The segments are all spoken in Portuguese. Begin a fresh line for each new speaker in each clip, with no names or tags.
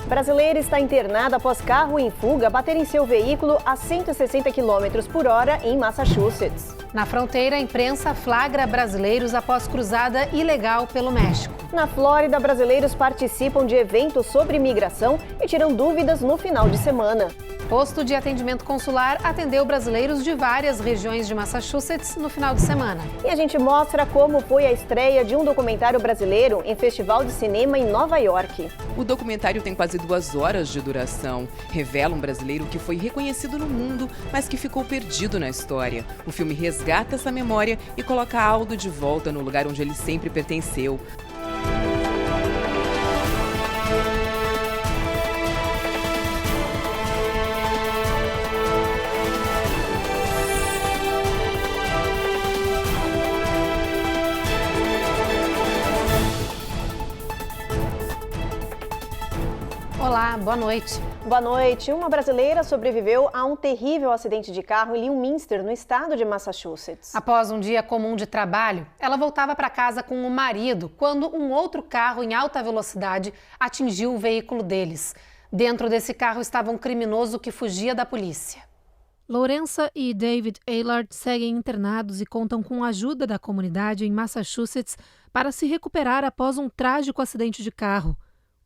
Brasileira está internada após carro em fuga bater em seu veículo a 160 km por hora em Massachusetts.
Na fronteira, a imprensa flagra brasileiros após cruzada ilegal pelo México.
Na Flórida, brasileiros participam de eventos sobre imigração e tiram dúvidas no final de semana.
Posto de atendimento consular atendeu brasileiros de várias regiões de Massachusetts no final de semana.
E a gente mostra como foi a estreia de um documentário brasileiro em festival de cinema em Nova York.
O documentário tem quase 2 horas de duração. Revela um brasileiro que foi reconhecido no mundo, mas que ficou perdido na história. O filme resgata essa memória e coloca Aldo de volta no lugar onde ele sempre pertenceu.
Olá, boa noite.
Boa noite. Uma brasileira sobreviveu a um terrível acidente de carro em Leominster, no estado de Massachusetts.
Após um dia comum de trabalho, ela voltava para casa com o marido quando um outro carro em alta velocidade atingiu o veículo deles. Dentro desse carro estava um criminoso que fugia da polícia. Lourença e David Aylard seguem internados e contam com a ajuda da comunidade em Massachusetts para se recuperar após um trágico acidente de carro.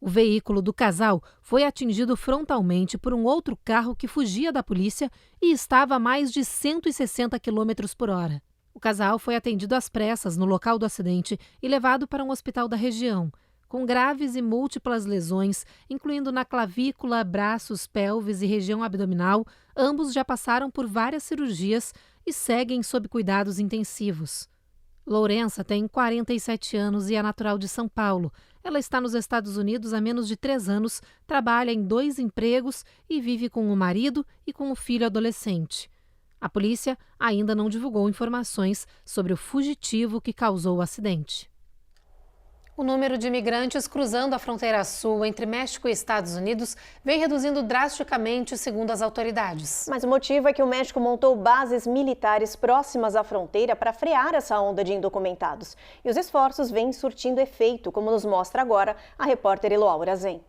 O veículo do casal foi atingido frontalmente por um outro carro que fugia da polícia e estava a mais de 160 km por hora. O casal foi atendido às pressas no local do acidente e levado para um hospital da região, com graves e múltiplas lesões, incluindo na clavícula, braços, pelvis e região abdominal. Ambos já passaram por várias cirurgias e seguem sob cuidados intensivos. Lourença tem 47 anos e é natural de São Paulo. Ela está nos Estados Unidos há menos de 3 anos, trabalha em 2 empregos e vive com o marido e com o filho adolescente. A polícia ainda não divulgou informações sobre o fugitivo que causou o acidente. O número de imigrantes cruzando a fronteira sul entre México e Estados Unidos vem reduzindo drasticamente, segundo as autoridades.
Mas o motivo é que o México montou bases militares próximas à fronteira para frear essa onda de indocumentados. E os esforços vêm surtindo efeito, como nos mostra agora a repórter Eloá Urazen.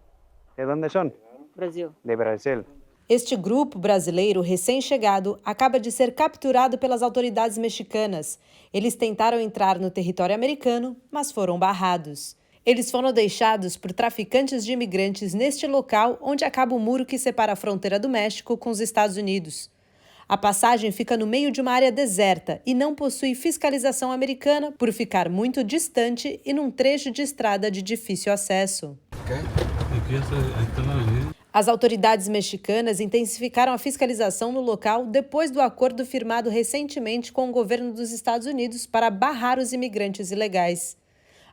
¿De dónde son?
Brasil.
De Brasil.
Este grupo brasileiro recém-chegado acaba de ser capturado pelas autoridades mexicanas. Eles tentaram entrar no território americano, mas foram barrados. Eles foram deixados por traficantes de imigrantes neste local onde acaba o muro que separa a fronteira do México com os Estados Unidos. A passagem fica no meio de uma área deserta e não possui fiscalização americana por ficar muito distante e num trecho de estrada de difícil acesso. As autoridades mexicanas intensificaram a fiscalização no local depois do acordo firmado recentemente com o governo dos Estados Unidos para barrar os imigrantes ilegais.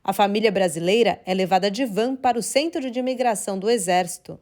A família brasileira é levada de van para o Centro de Imigração do Exército.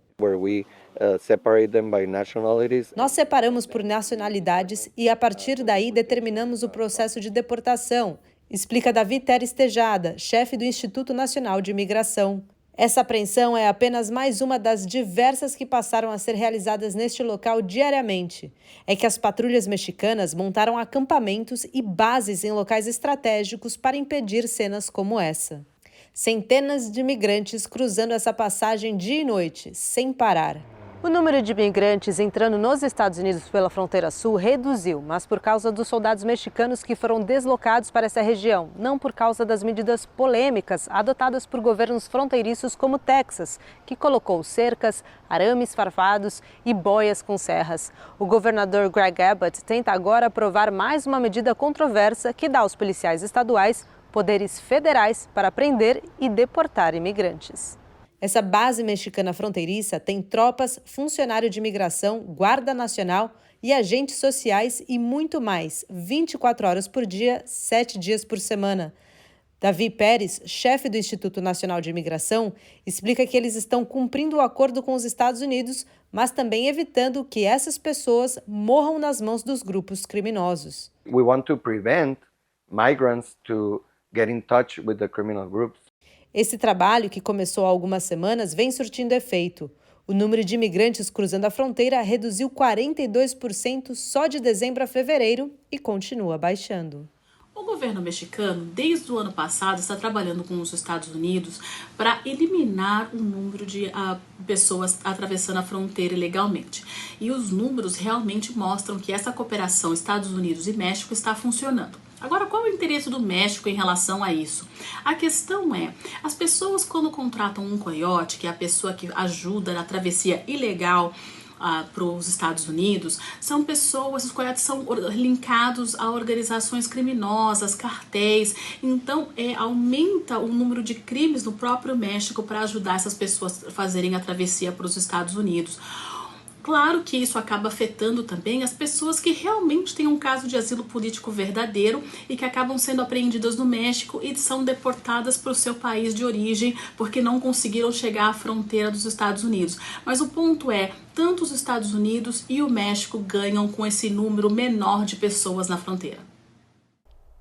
Nós separamos por nacionalidades e, a partir daí, determinamos o processo de deportação, explica Davi Teres Tejada, chefe do Instituto Nacional de Imigração. Essa apreensão é apenas mais uma das diversas que passaram a ser realizadas neste local diariamente. É que as patrulhas mexicanas montaram acampamentos e bases em locais estratégicos para impedir cenas como essa. Centenas de imigrantes cruzando essa passagem dia e noite, sem parar. O número de imigrantes entrando nos Estados Unidos pela fronteira sul reduziu, mas por causa dos soldados mexicanos que foram deslocados para essa região, não por causa das medidas polêmicas adotadas por governos fronteiriços como Texas, que colocou cercas, arames farpados e boias com serras. O governador Greg Abbott tenta agora aprovar mais uma medida controversa que dá aos policiais estaduais poderes federais para prender e deportar imigrantes. Essa base mexicana fronteiriça tem tropas, funcionário de imigração, guarda nacional e agentes sociais e muito mais, 24 horas por dia, 7 dias por semana. Davi Pérez, chefe do Instituto Nacional de Imigração, explica que eles estão cumprindo o acordo com os Estados Unidos, mas também evitando que essas pessoas morram nas mãos dos grupos criminosos.
We want to prevent migrants to get in touch with the criminal groups.
Esse trabalho, que começou há algumas semanas, vem surtindo efeito. O número de imigrantes cruzando a fronteira reduziu 42% só de dezembro a fevereiro e continua baixando.
O governo mexicano, desde o ano passado, está trabalhando com os Estados Unidos para eliminar o número de pessoas atravessando a fronteira ilegalmente. E os números realmente mostram que essa cooperação Estados Unidos e México está funcionando. Agora, qual é o interesse do México em relação a isso? A questão é, as pessoas quando contratam um coiote, que é a pessoa que ajuda na travessia ilegal para os Estados Unidos, são pessoas, os coiotes são linkados a organizações criminosas, cartéis, então aumenta o número de crimes no próprio México para ajudar essas pessoas a fazerem a travessia para os Estados Unidos. Claro que isso acaba afetando também as pessoas que realmente têm um caso de asilo político verdadeiro e que acabam sendo apreendidas no México e são deportadas para o seu país de origem porque não conseguiram chegar à fronteira dos Estados Unidos. Mas o ponto é, tanto os Estados Unidos e o México ganham com esse número menor de pessoas na fronteira.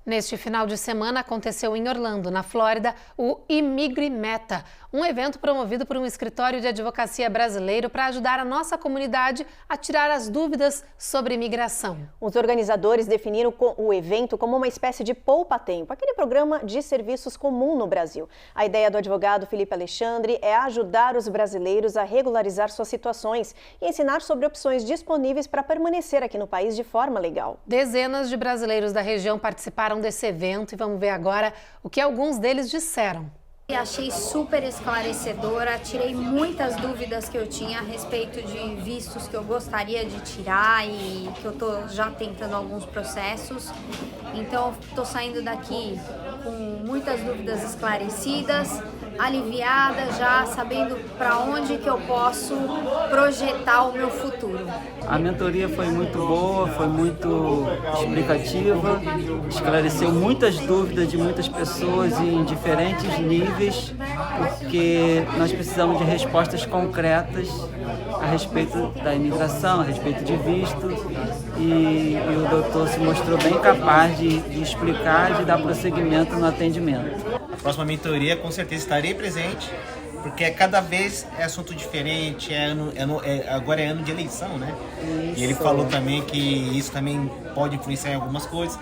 Neste final de semana aconteceu em Orlando, na Flórida, o ImigriMeta, um evento promovido por um escritório de advocacia brasileiro para ajudar a nossa comunidade a tirar as dúvidas sobre imigração.
Os organizadores definiram o evento como uma espécie de poupa-tempo, aquele programa de serviços comum no Brasil. A ideia do advogado Felipe Alexandre é ajudar os brasileiros a regularizar suas situações e ensinar sobre opções disponíveis para permanecer aqui no país de forma legal.
Dezenas de brasileiros da região participaram desse evento e vamos ver agora o que alguns deles disseram.
Achei super esclarecedora, tirei muitas dúvidas que eu tinha a respeito de vistos que eu gostaria de tirar e que eu estou já tentando alguns processos. Então, estou saindo daqui com muitas dúvidas esclarecidas, aliviada, já sabendo para onde que eu posso projetar o meu futuro.
A mentoria foi muito boa, foi muito explicativa, esclareceu muitas dúvidas de muitas pessoas em diferentes níveis, porque nós precisamos de respostas concretas a respeito da imigração, a respeito de visto, e o doutor se mostrou bem capaz de explicar e de dar prosseguimento no atendimento.
A próxima mentoria, com certeza, estarei presente, porque cada vez é assunto diferente, agora é ano de eleição, né? Isso. E ele falou também que isso também pode influenciar em algumas coisas.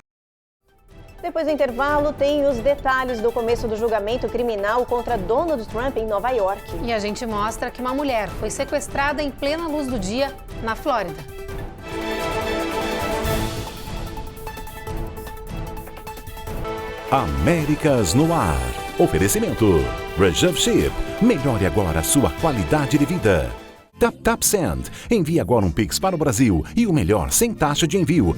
Depois do intervalo, tem os detalhes do começo do julgamento criminal contra Donald Trump em Nova York.
E a gente mostra que uma mulher foi sequestrada em plena luz do dia na Flórida.
Américas no Ar. Oferecimento. Reserve Ship. Melhore agora a sua qualidade de vida. TapTap Send. Envie agora um Pix para o Brasil e o melhor sem taxa de envio.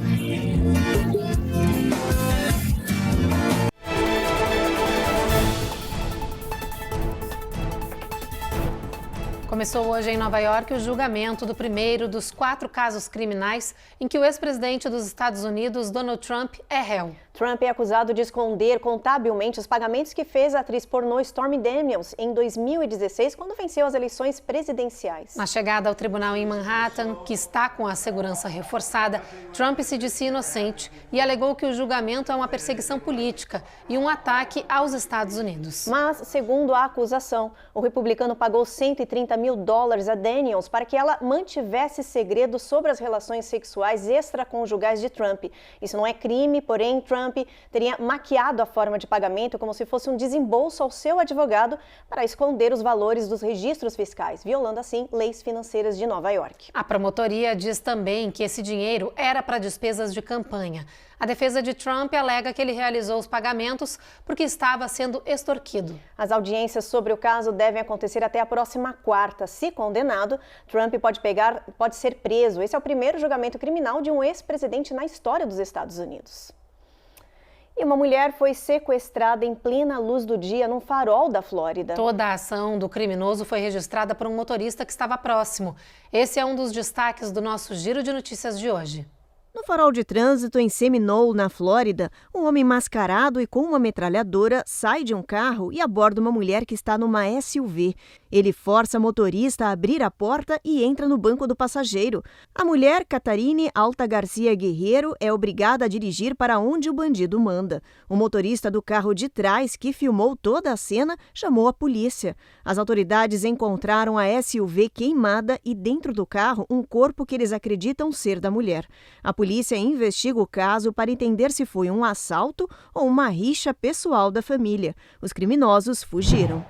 Começou hoje em Nova York o julgamento do primeiro dos 4 casos criminais em que o ex-presidente dos Estados Unidos, Donald Trump, é réu.
Trump é acusado de esconder contabilmente os pagamentos que fez a atriz pornô Stormy Daniels em 2016, quando venceu as eleições presidenciais.
Na chegada ao tribunal em Manhattan, que está com a segurança reforçada, Trump se disse inocente e alegou que o julgamento é uma perseguição política e um ataque aos Estados Unidos.
Mas, segundo a acusação, o republicano pagou $130 mil a Daniels para que ela mantivesse segredo sobre as relações sexuais extraconjugais de Trump. Isso não é crime, porém Trump teria maquiado a forma de pagamento como se fosse um desembolso ao seu advogado para esconder os valores dos registros fiscais, violando assim leis financeiras de Nova York.
A promotoria diz também que esse dinheiro era para despesas de campanha. A defesa de Trump alega que ele realizou os pagamentos porque estava sendo extorquido.
As audiências sobre o caso devem acontecer até a próxima quarta. Se condenado, Trump pode ser preso. Esse é o primeiro julgamento criminal de um ex-presidente na história dos Estados Unidos. E uma mulher foi sequestrada em plena luz do dia num farol da Flórida.
Toda a ação do criminoso foi registrada por um motorista que estava próximo. Esse é um dos destaques do nosso Giro de Notícias de hoje.
No farol de trânsito em Seminole, na Flórida, um homem mascarado e com uma metralhadora sai de um carro e aborda uma mulher que está numa SUV. Ele força a motorista a abrir a porta e entra no banco do passageiro. A mulher, Catarine Alta Garcia Guerreiro, é obrigada a dirigir para onde o bandido manda. O motorista do carro de trás, que filmou toda a cena, chamou a polícia. As autoridades encontraram a SUV queimada e dentro do carro um corpo que eles acreditam ser da mulher. A polícia polícia investiga o caso para entender se foi um assalto ou uma rixa pessoal da família. Os criminosos fugiram.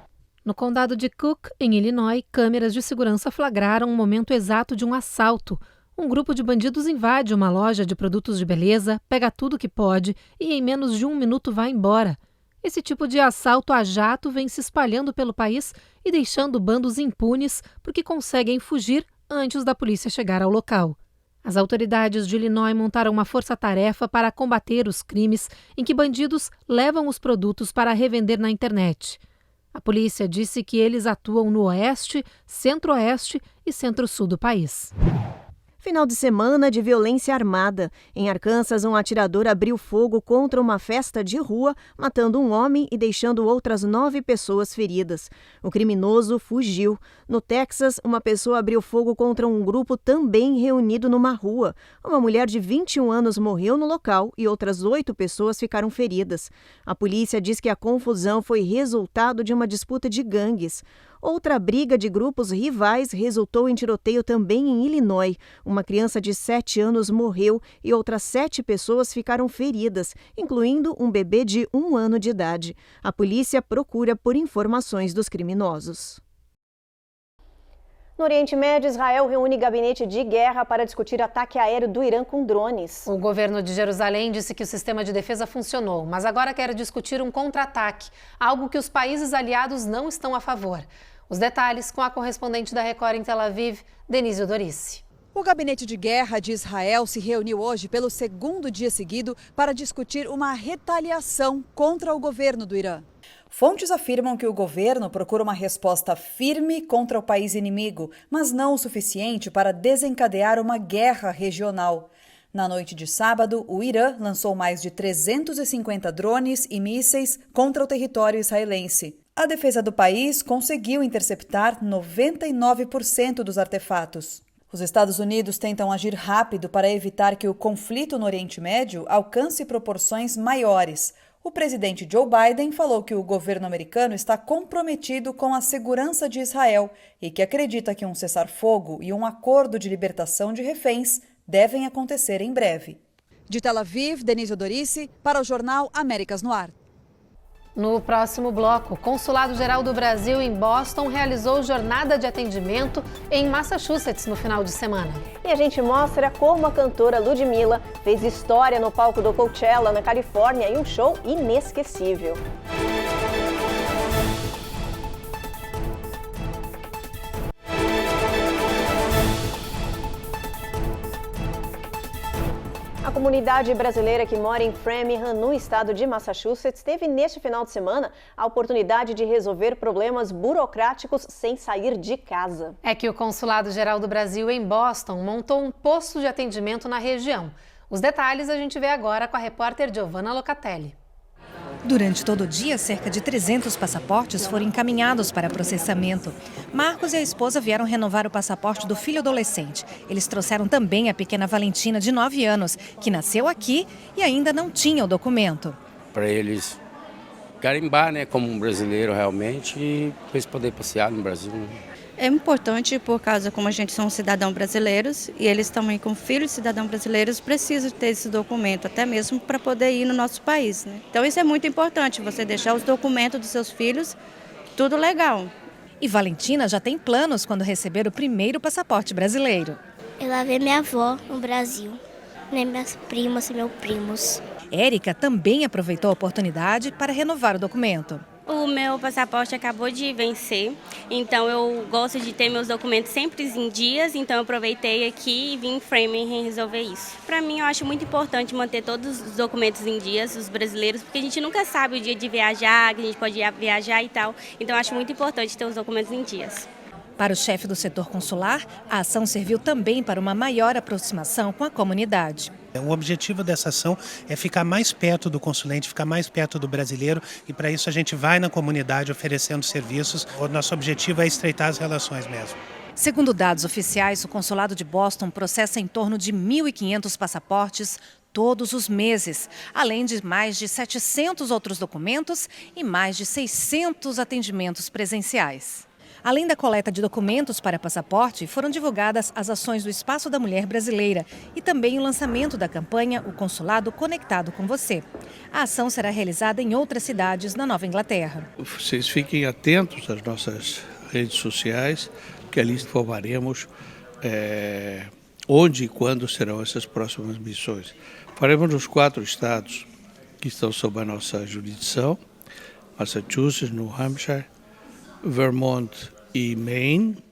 No condado de Cook, em Illinois, câmeras de segurança flagraram o momento exato de um assalto. Um grupo de bandidos invade uma loja de produtos de beleza, pega tudo que pode e em menos de 1 minuto vai embora. Esse tipo de assalto a jato vem se espalhando pelo país e deixando bandos impunes porque conseguem fugir antes da polícia chegar ao local. As autoridades de Illinois montaram uma força-tarefa para combater os crimes em que bandidos levam os produtos para revender na internet. A polícia disse que eles atuam no oeste, centro-oeste e centro-sul do país.
Final de semana de violência armada. Em Arkansas, um atirador abriu fogo contra uma festa de rua, matando um homem e deixando outras 9 pessoas feridas. O criminoso fugiu. No Texas, uma pessoa abriu fogo contra um grupo também reunido numa rua. Uma mulher de 21 anos morreu no local e outras 8 pessoas ficaram feridas. A polícia diz que a confusão foi resultado de uma disputa de gangues. Outra briga de grupos rivais resultou em tiroteio também em Illinois. Uma criança de 7 anos morreu e outras 7 pessoas ficaram feridas, incluindo um bebê de 1 ano de idade. A polícia procura por informações dos criminosos.
No Oriente Médio, Israel reúne gabinete de guerra para discutir ataque aéreo do Irã com drones.
O governo de Jerusalém disse que o sistema de defesa funcionou, mas agora quer discutir um contra-ataque, algo que os países aliados não estão a favor. Os detalhes com a correspondente da Record em Tel Aviv, Denise Odorici.
O gabinete de guerra de Israel se reuniu hoje pelo 2º dia seguido para discutir uma retaliação contra o governo do Irã. Fontes afirmam que o governo procura uma resposta firme contra o país inimigo, mas não o suficiente para desencadear uma guerra regional. Na noite de sábado, o Irã lançou mais de 350 drones e mísseis contra o território israelense. A defesa do país conseguiu interceptar 99% dos artefatos. Os Estados Unidos tentam agir rápido para evitar que o conflito no Oriente Médio alcance proporções maiores. O presidente Joe Biden falou que o governo americano está comprometido com a segurança de Israel e que acredita que um cessar-fogo e um acordo de libertação de reféns devem acontecer em breve. De Tel Aviv, Denise Odorici, para o jornal Américas no Ar.
No próximo bloco, o Consulado-Geral do Brasil em Boston realizou jornada de atendimento em Massachusetts no final de semana.
E a gente mostra como a cantora Ludmilla fez história no palco do Coachella, na Califórnia, em um show inesquecível. A comunidade brasileira que mora em Framingham, no estado de Massachusetts, teve neste final de semana a oportunidade de resolver problemas burocráticos sem sair de casa.
É que o Consulado-Geral do Brasil em Boston montou um posto de atendimento na região. Os detalhes a gente vê agora com a repórter Giovanna Locatelli.
Durante todo o dia, cerca de 300 passaportes foram encaminhados para processamento. Marcos e a esposa vieram renovar o passaporte do filho adolescente. Eles trouxeram também a pequena Valentina, de 9 anos, que nasceu aqui e ainda não tinha o documento.
Para eles carimbar, como um brasileiro realmente, e depois poder passear no Brasil.
É importante por causa como a gente são cidadãos brasileiros e eles também como filhos de cidadãos brasileiros precisam ter esse documento, até mesmo para poder ir no nosso país. Então isso é muito importante, você deixar os documentos dos seus filhos, tudo legal.
E Valentina já tem planos quando receber o primeiro passaporte brasileiro.
Eu lá ver minha avó no Brasil, minhas primas e meus primos.
Érica também aproveitou a oportunidade para renovar o documento.
O meu passaporte acabou de vencer, então eu gosto de ter meus documentos sempre em dias, então eu aproveitei aqui e vim em Framingham resolver isso. Para mim, eu acho muito importante manter todos os documentos em dias, os brasileiros, porque a gente nunca sabe o dia de viajar, que a gente pode viajar e tal, então eu acho muito importante ter os documentos em dias.
Para o chefe do setor consular, a ação serviu também para uma maior aproximação com a comunidade.
O objetivo dessa ação é ficar mais perto do consulente, ficar mais perto do brasileiro, e para isso a gente vai na comunidade oferecendo serviços. O nosso objetivo é estreitar as relações mesmo.
Segundo dados oficiais, o consulado de Boston processa em torno de 1.500 passaportes todos os meses, além de mais de 700 outros documentos e mais de 600 atendimentos presenciais. Além da coleta de documentos para passaporte, foram divulgadas as ações do Espaço da Mulher Brasileira e também o lançamento da campanha O Consulado Conectado com Você. A ação será realizada em outras cidades na Nova Inglaterra.
Vocês fiquem atentos às nossas redes sociais, que ali informaremos onde e quando serão essas próximas missões. Faremos nos 4 estados que estão sob a nossa jurisdição: Massachusetts, New Hampshire, Vermont e Maine.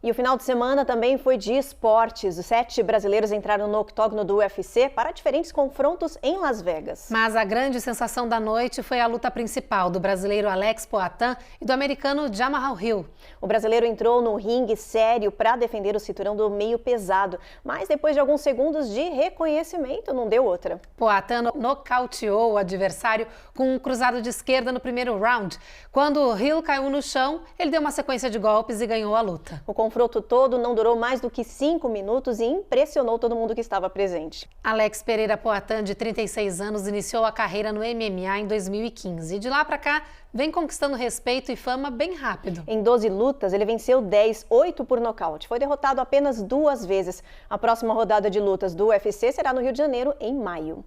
E o final de semana também foi de esportes. Os 7 brasileiros entraram no octógono do UFC para diferentes confrontos em Las Vegas.
Mas a grande sensação da noite foi a luta principal do brasileiro Alex Poatan e do americano Jamahal Hill.
O brasileiro entrou no ringue sério para defender o cinturão do meio pesado, mas depois de alguns segundos de reconhecimento, não deu outra.
Poatan nocauteou o adversário com um cruzado de esquerda no primeiro round. Quando Hill caiu no chão, ele deu uma sequência de golpes e ganhou a luta.
O confronto todo não durou mais do que 5 minutos e impressionou todo mundo que estava presente.
Alex Pereira Poatan, de 36 anos, iniciou a carreira no MMA em 2015 e de lá para cá vem conquistando respeito e fama bem rápido.
Em 12 lutas, ele venceu 10, 8 por nocaute. Foi derrotado apenas 2 vezes. A próxima rodada de lutas do UFC será no Rio de Janeiro, em maio.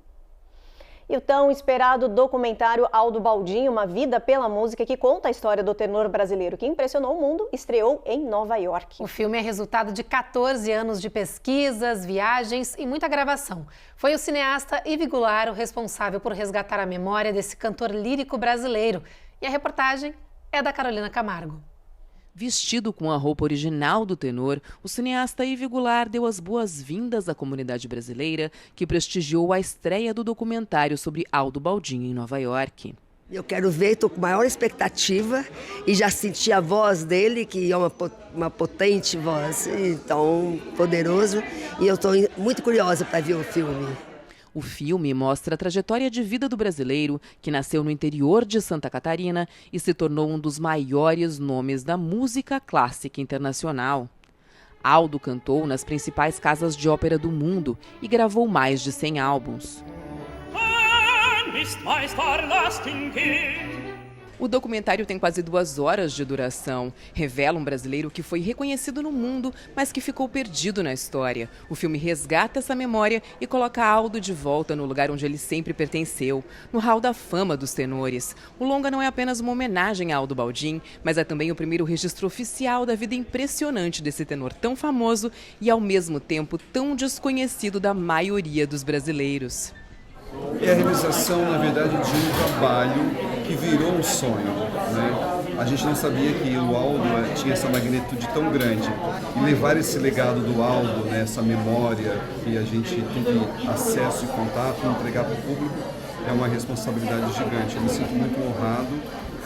E o tão esperado documentário Aldo Baldin, Uma Vida pela Música, que conta a história do tenor brasileiro que impressionou o mundo, estreou em Nova York.
O filme é resultado de 14 anos de pesquisas, viagens e muita gravação. Foi o cineasta Yves Goulart o responsável por resgatar a memória desse cantor lírico brasileiro. E a reportagem é da Carolina Camargo.
Vestido com a roupa original do tenor, o cineasta Yves Goulart deu as boas-vindas à comunidade brasileira, que prestigiou a estreia do documentário sobre Aldo Baldin em Nova York.
Eu quero ver, estou com maior expectativa e já senti a voz dele, que é uma potente voz, então poderoso, e eu estou muito curiosa para ver o filme.
O filme mostra a trajetória de vida do brasileiro, que nasceu no interior de Santa Catarina e se tornou um dos maiores nomes da música clássica internacional. Aldo cantou nas principais casas de ópera do mundo e gravou mais de 100 álbuns. O documentário tem quase 2 horas de duração. Revela um brasileiro que foi reconhecido no mundo, mas que ficou perdido na história. O filme resgata essa memória e coloca Aldo de volta no lugar onde ele sempre pertenceu, no hall da fama dos tenores. O longa não é apenas uma homenagem a Aldo Baldin, mas é também o primeiro registro oficial da vida impressionante desse tenor tão famoso e, ao mesmo tempo, tão desconhecido da maioria dos brasileiros.
É a realização, na verdade, de um trabalho que virou um sonho, né? A gente não sabia que o Aldo tinha essa magnitude tão grande. E levar esse legado do Aldo, né, essa memória que a gente teve acesso e contato, entregar para o público, é uma responsabilidade gigante. Eu me sinto muito honrado,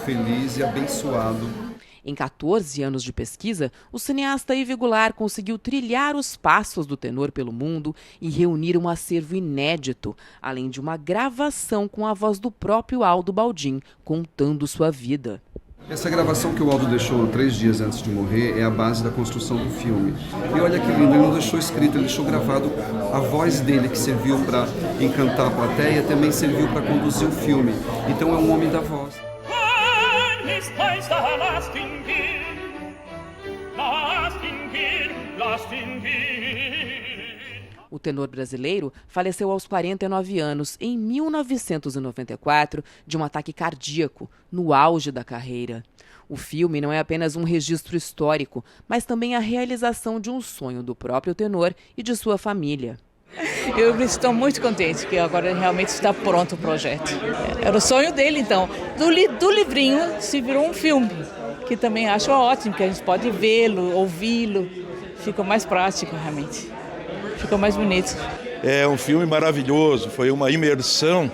feliz e abençoado.
Em 14 anos de pesquisa, o cineasta Yves Goulart conseguiu trilhar os passos do tenor pelo mundo e reunir um acervo inédito, além de uma gravação com a voz do próprio Aldo Baldin, contando sua vida.
Essa gravação que o Aldo deixou 3 dias antes de morrer é a base da construção do filme. E olha que lindo, ele não deixou escrito, ele deixou gravado a voz dele, que serviu para encantar a plateia, também serviu para conduzir o filme. Então é um homem da voz.
O tenor brasileiro faleceu aos 49 anos, em 1994, de um ataque cardíaco, no auge da carreira. O filme não é apenas um registro histórico, mas também a realização de um sonho do próprio tenor e de sua família.
Eu estou muito contente que agora realmente está pronto o projeto. Era o sonho dele, então. Do livrinho se virou um filme, que também acho ótimo, que a gente pode vê-lo, ouvi-lo. Fica mais prático, realmente. Fica mais bonito.
É um filme maravilhoso, foi uma imersão,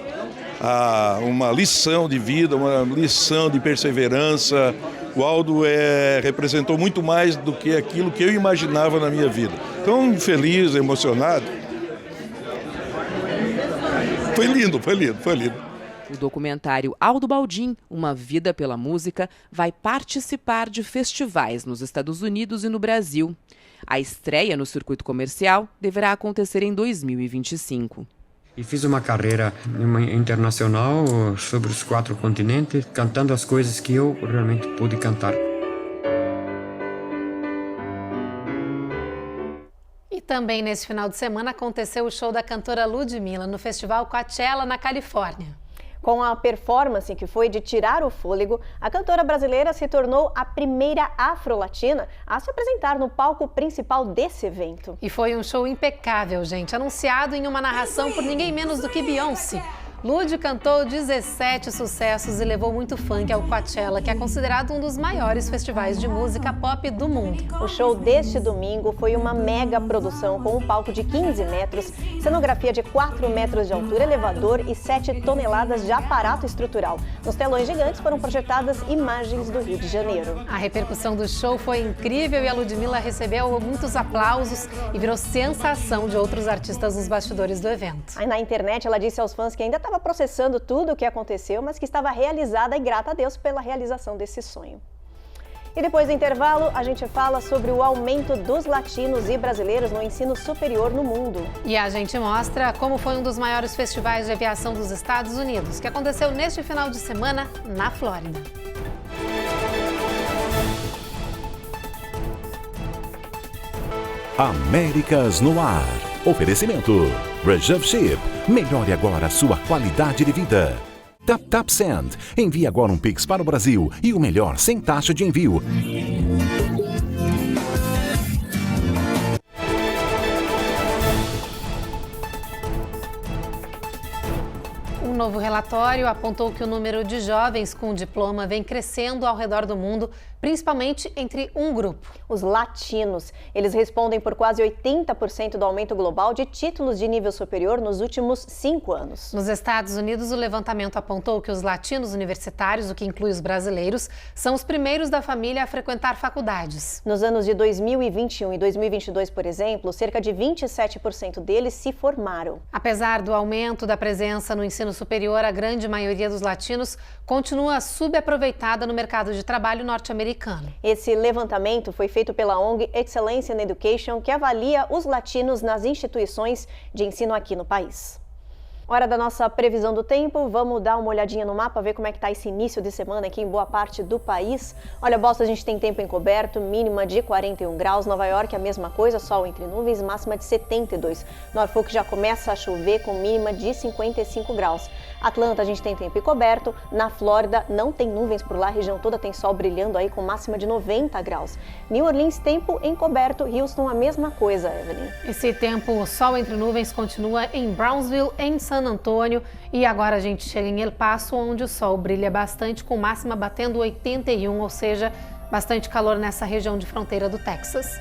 uma lição de vida, uma lição de perseverança. O Aldo representou muito mais do que aquilo que eu imaginava na minha vida. Tão feliz, emocionado. Foi lindo, foi lindo, foi lindo.
O documentário Aldo Baldin, Uma Vida pela Música, vai participar de festivais nos Estados Unidos e no Brasil. A estreia no circuito comercial deverá acontecer em 2025.
E fiz uma carreira internacional sobre os 4 continentes, cantando as coisas que eu realmente pude cantar.
Também nesse final de semana aconteceu o show da cantora Ludmilla no Festival Coachella, na Califórnia.
Com a performance que foi de tirar o fôlego, a cantora brasileira se tornou a primeira afro-latina a se apresentar no palco principal desse evento.
E foi um show impecável, gente, anunciado em uma narração por ninguém menos do que Beyoncé. Lud cantou 17 sucessos e levou muito funk ao Coachella, que é considerado um dos maiores festivais de música pop do mundo.
O show deste domingo foi uma mega produção com um palco de 15 metros, cenografia de 4 metros de altura, elevador e 7 toneladas de aparato estrutural. Nos telões gigantes foram projetadas imagens do Rio de Janeiro.
A repercussão do show foi incrível e a Ludmilla recebeu muitos aplausos e virou sensação de outros artistas nos bastidores do evento.
Aí na internet ela disse aos fãs que ainda estava processando tudo o que aconteceu, mas que estava realizada e grata a Deus pela realização desse sonho. E depois do intervalo, a gente fala sobre o aumento dos latinos e brasileiros no ensino superior no mundo.
E a gente mostra como foi um dos maiores festivais de aviação dos Estados Unidos, que aconteceu neste final de semana na Flórida.
Américas no Ar. Oferecimento. Reserve Ship. Melhore agora a sua qualidade de vida. Tap Send. Envie agora um Pix para o Brasil e o melhor sem taxa de envio.
Um novo relatório apontou que o número de jovens com diploma vem crescendo ao redor do mundo, principalmente entre um grupo.
Os latinos. Eles respondem por quase 80% do aumento global de títulos de nível superior nos últimos 5 anos.
Nos Estados Unidos, o levantamento apontou que os latinos universitários, o que inclui os brasileiros, são os primeiros da família a frequentar faculdades.
Nos anos de 2021 e 2022, por exemplo, cerca de 27% deles se formaram.
Apesar do aumento da presença no ensino superior, a grande maioria dos latinos continua subaproveitada no mercado de trabalho norte-americano.
Esse levantamento foi feito pela ONG Excellence in Education, que avalia os latinos nas instituições de ensino aqui no país. Hora da nossa previsão do tempo, vamos dar uma olhadinha no mapa, ver como é que está esse início de semana aqui em boa parte do país. Olha, Boston, a gente tem tempo encoberto, mínima de 41 graus, Nova York a mesma coisa, sol entre nuvens, máxima de 72. Norfolk já começa a chover com mínima de 55 graus. Atlanta a gente tem tempo encoberto, na Flórida não tem nuvens por lá, a região toda tem sol brilhando aí com máxima de 90 graus. New Orleans tempo encoberto, Houston a mesma coisa, Evelyn.
Esse tempo, sol entre nuvens, continua em Brownsville, em San Antônio, e agora a gente chega em El Paso, onde o sol brilha bastante, com máxima batendo 81, ou seja, bastante calor nessa região de fronteira do Texas.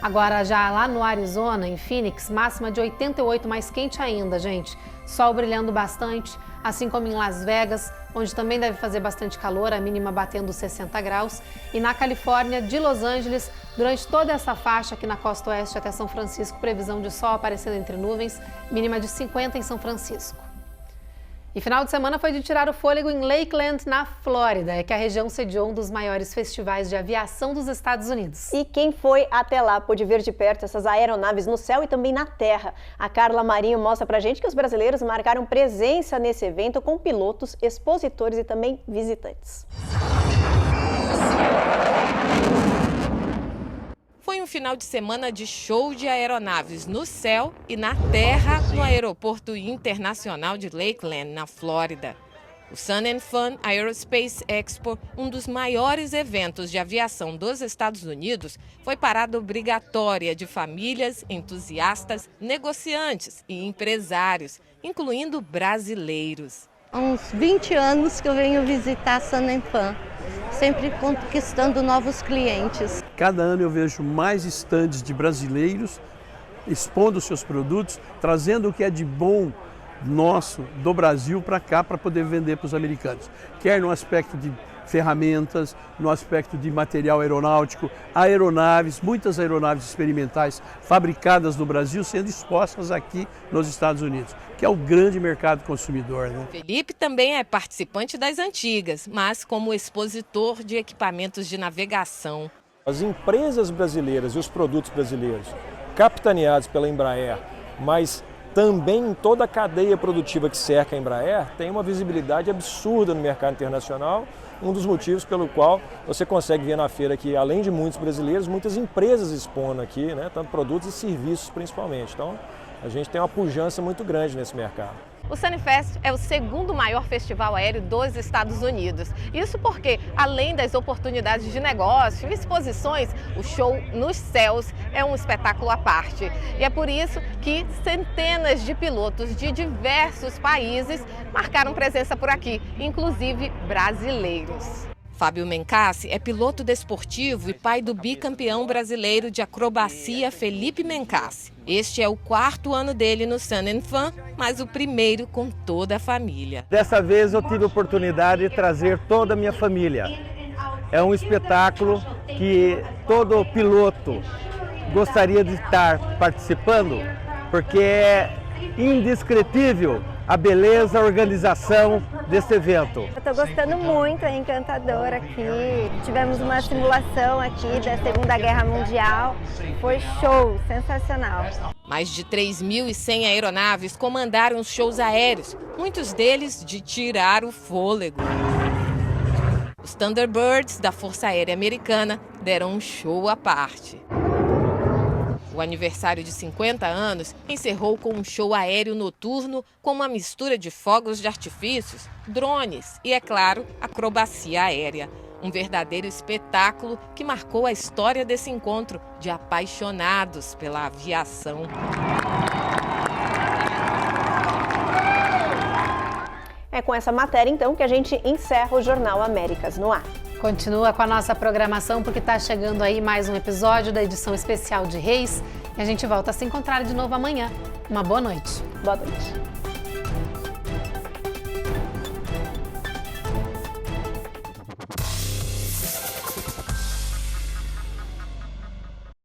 Agora já lá no Arizona, em Phoenix, máxima de 88, mais quente ainda, gente. Sol brilhando bastante, assim como em Las Vegas, onde também deve fazer bastante calor, a mínima batendo 60 graus. E na Califórnia, de Los Angeles, durante toda essa faixa aqui na costa oeste até São Francisco, previsão de sol aparecendo entre nuvens, mínima de 50 em São Francisco. E final de semana foi de tirar o fôlego em Lakeland, na Flórida, é que a região sediou um dos maiores festivais de aviação dos Estados Unidos.
E quem foi até lá pôde ver de perto essas aeronaves no céu e também na terra. A Carla Marinho mostra pra gente que os brasileiros marcaram presença nesse evento com pilotos, expositores e também visitantes.
Foi um final de semana de show de aeronaves no céu e na terra no Aeroporto Internacional de Lakeland, na Flórida. O Sun and Fun Aerospace Expo, um dos maiores eventos de aviação dos Estados Unidos, foi parada obrigatória de famílias, entusiastas, negociantes e empresários, incluindo brasileiros.
Há uns 20 anos que eu venho visitar a Sun and Fun, sempre conquistando novos clientes.
Cada ano eu vejo mais estandes de brasileiros expondo seus produtos, trazendo o que é de bom nosso, do Brasil, para cá, para poder vender para os americanos. Quer no aspecto de ferramentas, no aspecto de material aeronáutico, aeronaves, muitas aeronaves experimentais fabricadas no Brasil sendo expostas aqui nos Estados Unidos, que é o grande mercado consumidor, né?
Felipe também é participante das antigas, mas como expositor de equipamentos de navegação.
As empresas brasileiras e os produtos brasileiros, capitaneados pela Embraer, mas também em toda a cadeia produtiva que cerca a Embraer, tem uma visibilidade absurda no mercado internacional, um dos motivos pelo qual você consegue ver na feira que, além de muitos brasileiros, muitas empresas expondo aqui, né, tanto produtos e serviços principalmente. Então, a gente tem uma pujança muito grande nesse mercado.
O Sunnyfest é o segundo maior festival aéreo dos Estados Unidos. Isso porque, além das oportunidades de negócio e exposições, o show nos céus é um espetáculo à parte. E é por isso que centenas de pilotos de diversos países marcaram presença por aqui, inclusive brasileiros. Fábio Mencassi é piloto desportivo e pai do bicampeão brasileiro de acrobacia Felipe Mencassi. Este é o 4º ano dele no Sun 'n Fun, mas o primeiro com toda a família.
Dessa vez eu tive a oportunidade de trazer toda a minha família. É um espetáculo que todo piloto gostaria de estar participando, porque é indescritível a beleza, a organização desse evento.
Eu estou gostando muito, é encantador aqui. Tivemos uma simulação aqui da Segunda Guerra Mundial. Foi show, sensacional.
Mais de 3.100 aeronaves comandaram os shows aéreos, muitos deles de tirar o fôlego. Os Thunderbirds da Força Aérea Americana deram um show à parte. O aniversário de 50 anos encerrou com um show aéreo noturno com uma mistura de fogos de artifícios, drones e, é claro, acrobacia aérea. Um verdadeiro espetáculo que marcou a história desse encontro de apaixonados pela aviação.
É com essa matéria, então, que a gente encerra o Jornal Américas no Ar.
Continua com a nossa programação, porque está chegando aí mais um episódio da edição especial de Reis. E a gente volta a se encontrar de novo amanhã. Uma boa noite.
Boa noite.